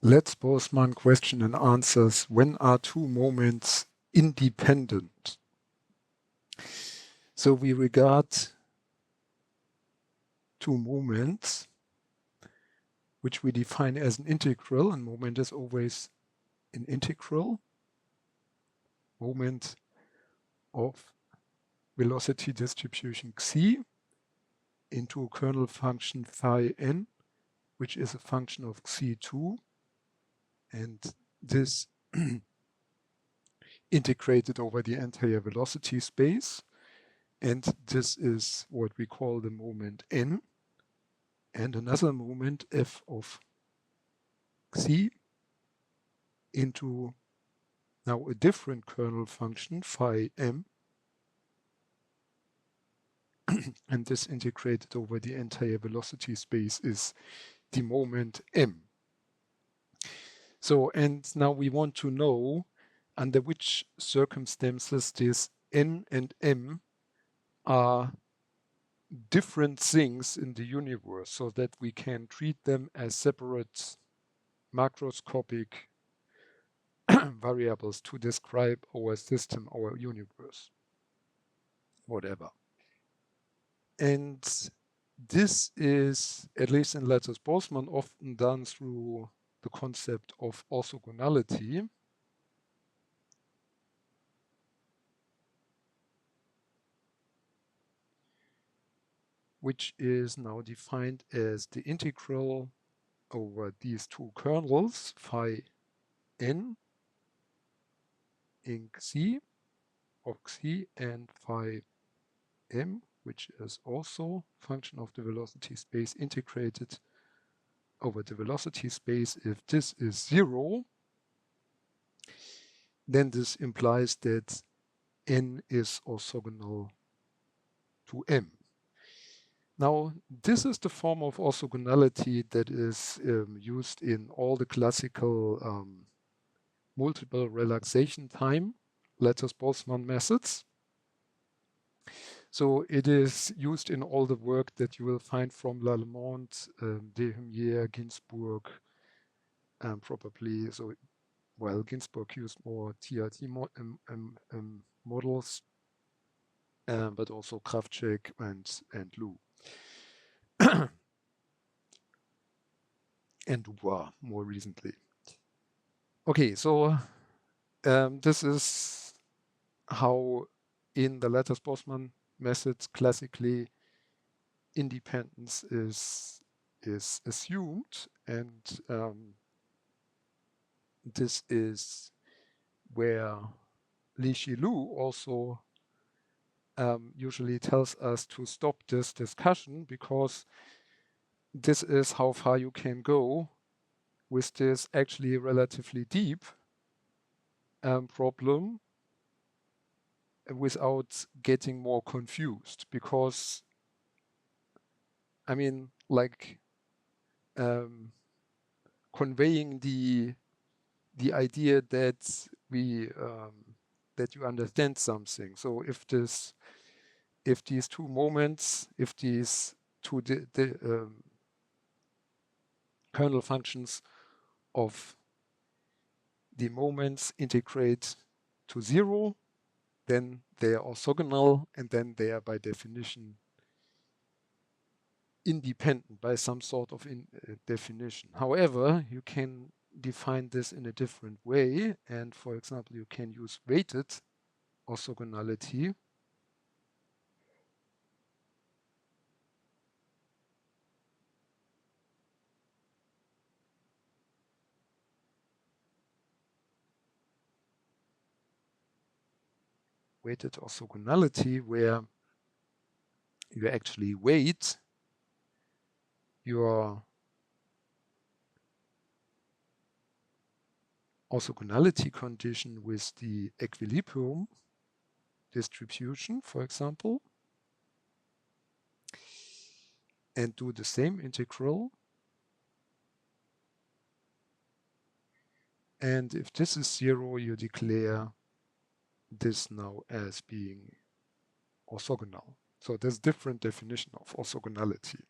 Let's Boltzmann question and answers. When are two moments independent? So we regard two moments, which we define as an integral, and moment is always an integral, moment of velocity distribution xi into a kernel function phi n, which is a function of xi2, and this integrated over the entire velocity space. And this is what we call the moment n, and another moment f of xi into now a different kernel function phi m, and this integrated over the entire velocity space is the moment m. So, and now we want to know under which circumstances this n and m are different things in the universe, so that we can treat them as separate macroscopic variables to describe our system, our universe, whatever. And this is, at least in lattice Boltzmann, often done through the concept of orthogonality. Which is now defined as the integral over these two kernels, phi n in xi of xi and phi m, which is also a function of the velocity space integrated over the velocity space. If this is 0, then this implies that n is orthogonal to m. Now, this is the form of orthogonality that is used in all the classical multiple relaxation time lattice Boltzmann methods. So it is used in all the work that you will find from Lallemont, Dehumier, Ginzburg, probably. So, well, Ginzburg used more TRT models, but also Kraftschick and Lu. And Dubois more recently. Okay, so this is how in the lattice Boltzmann methods classically independence is assumed, and this is where Li-Shi Lu also usually tells us to stop this discussion, because this is how far you can go with this actually relatively deep problem without getting more confused. Because, I mean, like conveying the idea that we that you understand something. So if these two moments, if these two kernel functions of the moments integrate to 0, then they are orthogonal, and then they are by definition independent by some sort of definition. However, you can define this in a different way, and for example, you can use weighted orthogonality. Weighted orthogonality, where you actually weight your orthogonality condition with the equilibrium distribution, for example, and do the same integral. And if this is 0, you declare this now as being orthogonal. So there's different definition of orthogonality.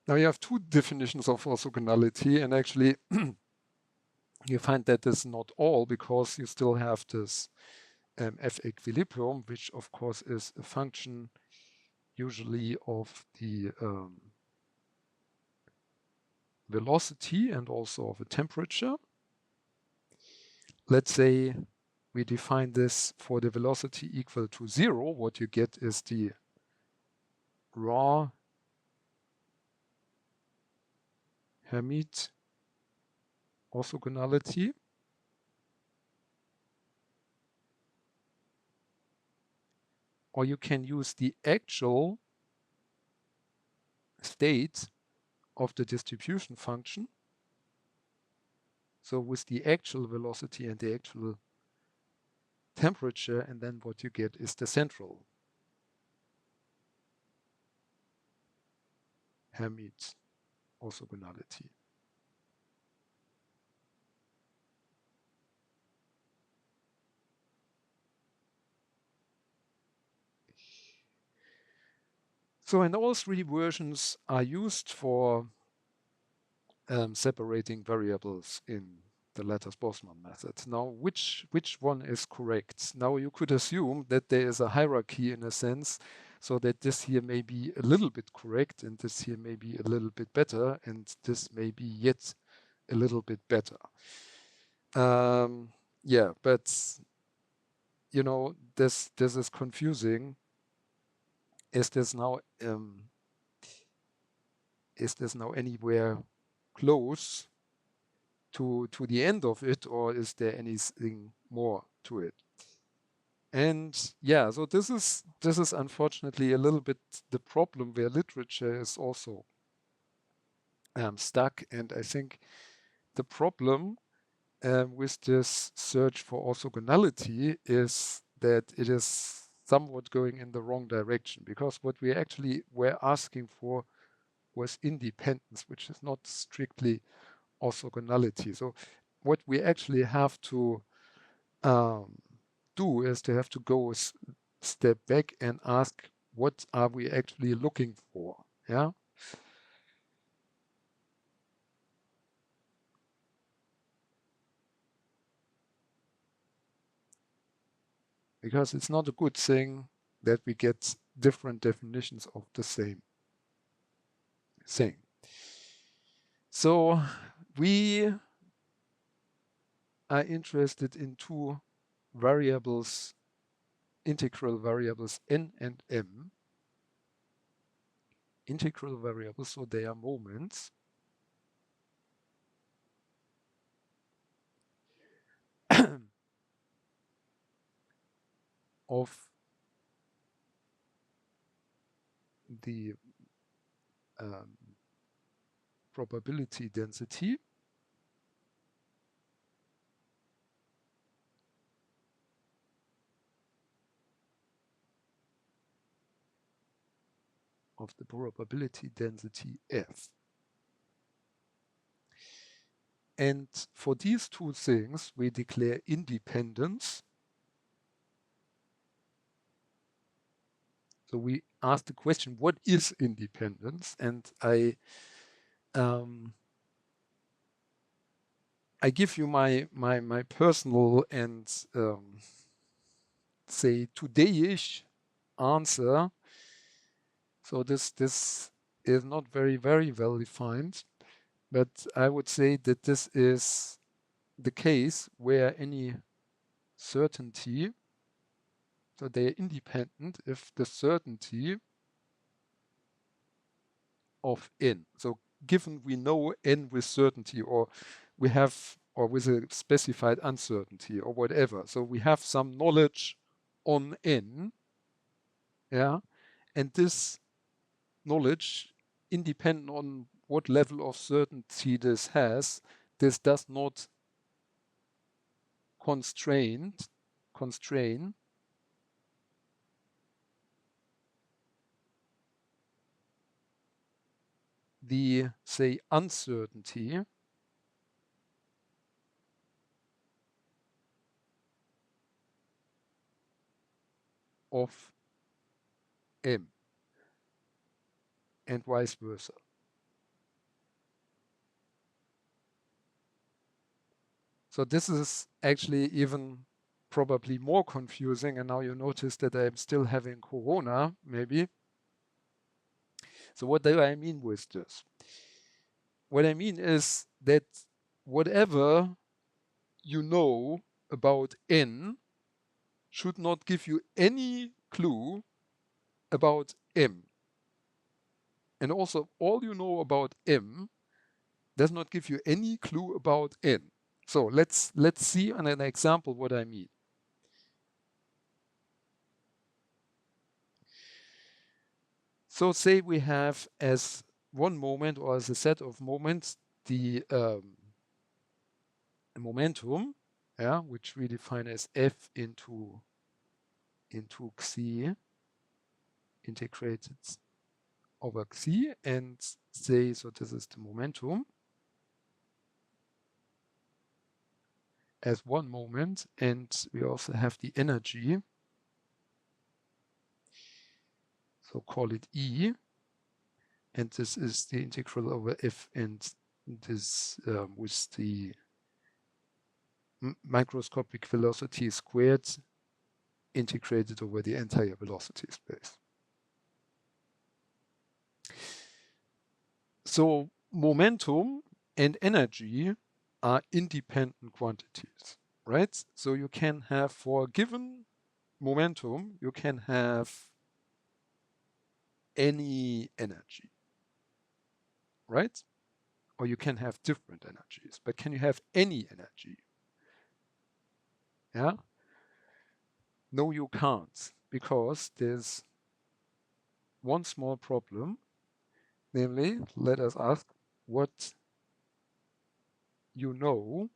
Now you have two definitions of orthogonality, and actually you find that is not all, because you still have this F equilibrium, which of course is a function usually of the velocity and also of a temperature. Let's say we define this for the velocity equal to 0. What you get is the raw Hermite orthogonality. Or you can use the actual state of the distribution function. So with the actual velocity and the actual temperature, and then what you get is the central Hermite orthogonality. So, and all three versions are used for separating variables in the Lattice-Boltzmann method. Now, which one is correct? Now, you could assume that there is a hierarchy in a sense, so that this here may be a little bit correct, and this here may be a little bit better, and this may be yet a little bit better. Yeah, but you know, this is confusing. Is this now anywhere close to the end of it, or is there anything more to it? And yeah, so this is unfortunately a little bit the problem where literature is also stuck. And I think the problem with this search for orthogonality is that it is somewhat going in the wrong direction, because what we actually were asking for was independence, which is not strictly orthogonality. So what we actually have to do is to have to go a step back and ask, what are we actually looking for? Yeah. Because it's not a good thing that we get different definitions of the same thing. So we are interested in two variables, integral variables n and m. Integral variables, so they are moments. Of the probability density of the probability density F. And for these two things, we declare independence. So we ask the question, what is independence? And I give you my personal and say today-ish answer. So this is not very well defined, but I would say that this is the case where any certainty, so they're independent if the certainty of n. So given we know n with certainty, or we have, or with a specified uncertainty or whatever. So we have some knowledge on n, yeah, and this knowledge, independent on what level of certainty this has, this does not constrain the, say, uncertainty of m, and vice versa. So this is actually even probably more confusing, and now you notice that I'm still having corona, maybe. So what do I mean with this? What I mean is that whatever you know about n should not give you any clue about m. And also all you know about m does not give you any clue about n. So let's see on an example what I mean. So say we have as one moment or as a set of moments the momentum, yeah, which we define as F into xi integrated over xi, and say, so this is the momentum as one moment, and we also have the energy, so call it E, and this is the integral over F, and this with the microscopic velocity squared integrated over the entire velocity space. So momentum and energy are independent quantities, right? So you can have, for a given momentum, you can have any energy, right? Or you can have different energies, but can you have any energy? Yeah? No, you can't, because there's one small problem, namely, let us ask what you know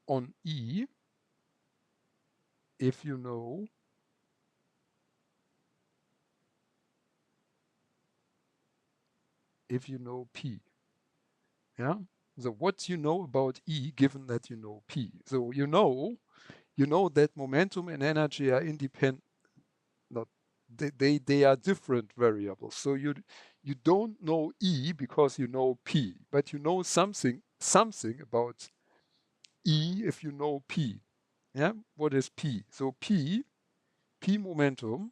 on E if you know P. Yeah. So what you know about E given that you know P. So you know that momentum and energy are independent, not they are different variables. So you don't know E because you know P, but you know something about E if you know P. Yeah. What is P? So P momentum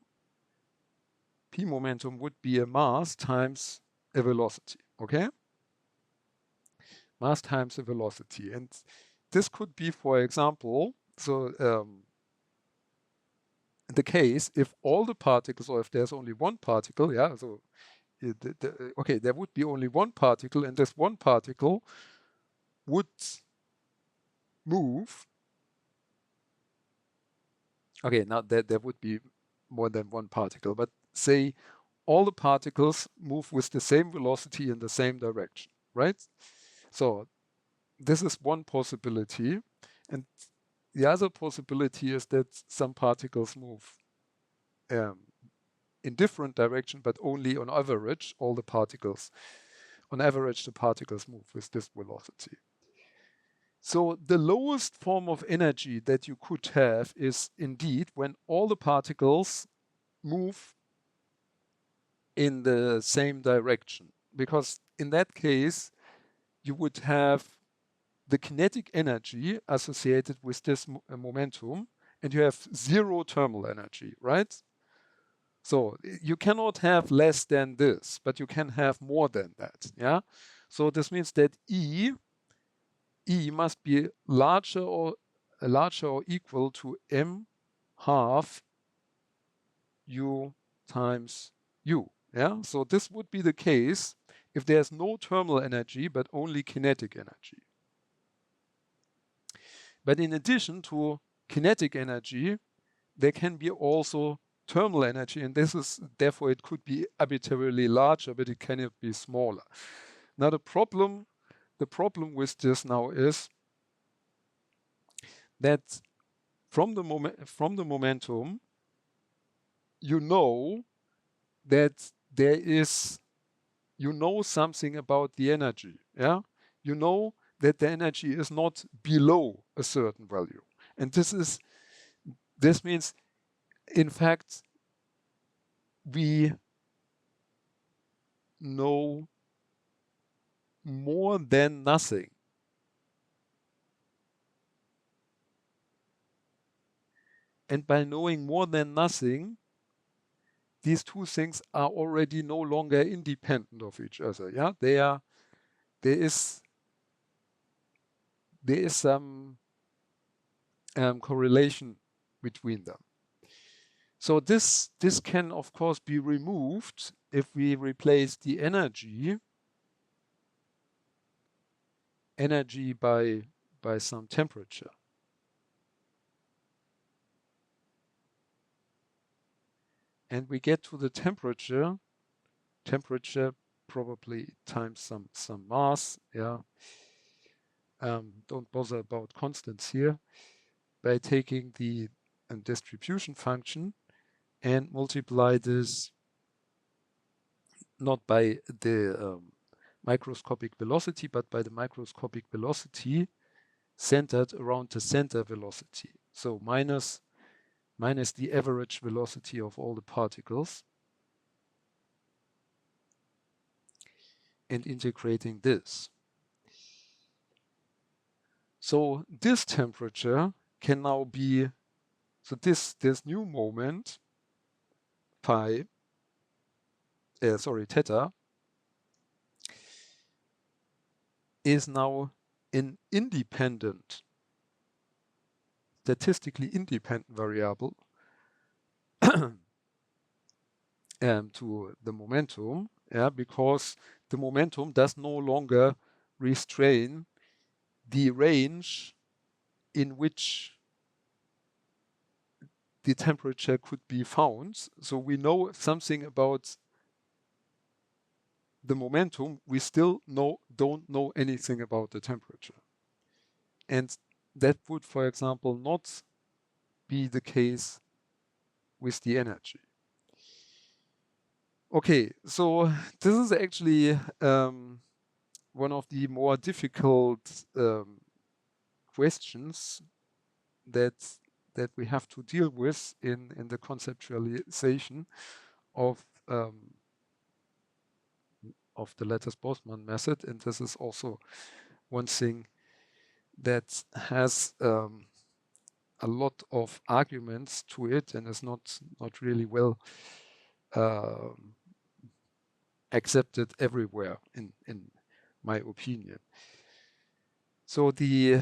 would be a mass times a velocity. Okay. Mass times the velocity. And this could be, for example, so the case if all the particles, or if there's only one particle, yeah, so okay, there would be only one particle, and this one particle would move. Okay, now there would be more than one particle, but say all the particles move with the same velocity in the same direction, right? So this is one possibility. And the other possibility is that some particles move in different direction, but only on average, all the particles, on average, the particles move with this velocity. So the lowest form of energy that you could have is indeed when all the particles move in the same direction, because in that case, you would have the kinetic energy associated with this momentum, and you have zero thermal energy, right? So you cannot have less than this, but you can have more than that, yeah? So this means that E must be larger or equal to m half U times U, yeah? So this would be the case if there's no thermal energy, but only kinetic energy. But in addition to kinetic energy, there can be also thermal energy, and this is, therefore, it could be arbitrarily larger, but it cannot be smaller. Now the problem with this now is that from the momentum, you know that there is, you know something about the energy, yeah? You know that the energy is not below a certain value. And this means, in fact, we know more than nothing. And by knowing more than nothing, these two things are already no longer independent of each other. Yeah, there is some correlation between them. So this can of course be removed if we replace the energy by some temperature. And we get to the temperature probably times some mass. Yeah. Don't bother about constants here, by taking the distribution function and multiply this not by the microscopic velocity, but by the microscopic velocity centered around the center velocity. So minus the average velocity of all the particles, and integrating this. So this temperature can now be, so this new moment, theta, is now an independent, statistically independent variable to the momentum, yeah, because the momentum does no longer restrain the range in which the temperature could be found. So we know something about the momentum, we still don't know anything about the temperature. And that would, for example, not be the case with the energy. Okay, so this is actually one of the more difficult questions that we have to deal with in the conceptualization of the lattice-Boltzmann method. And this is also one thing that has a lot of arguments to it and is not really well accepted everywhere, in my opinion. So the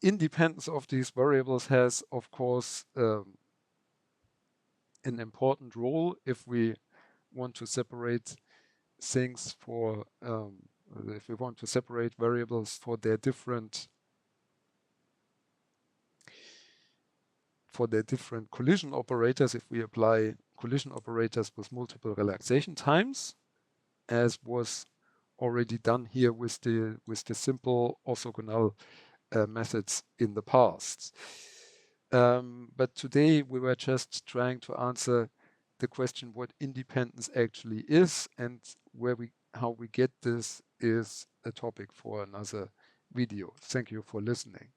independence of these variables has, of course, an important role if we want to separate things for, if we want to separate variables for their different collision operators, if we apply collision operators with multiple relaxation times, as was already done here with the simple orthogonal methods in the past. But today we were just trying to answer the question what independence actually is, and how we get this is a topic for another video. Thank you for listening.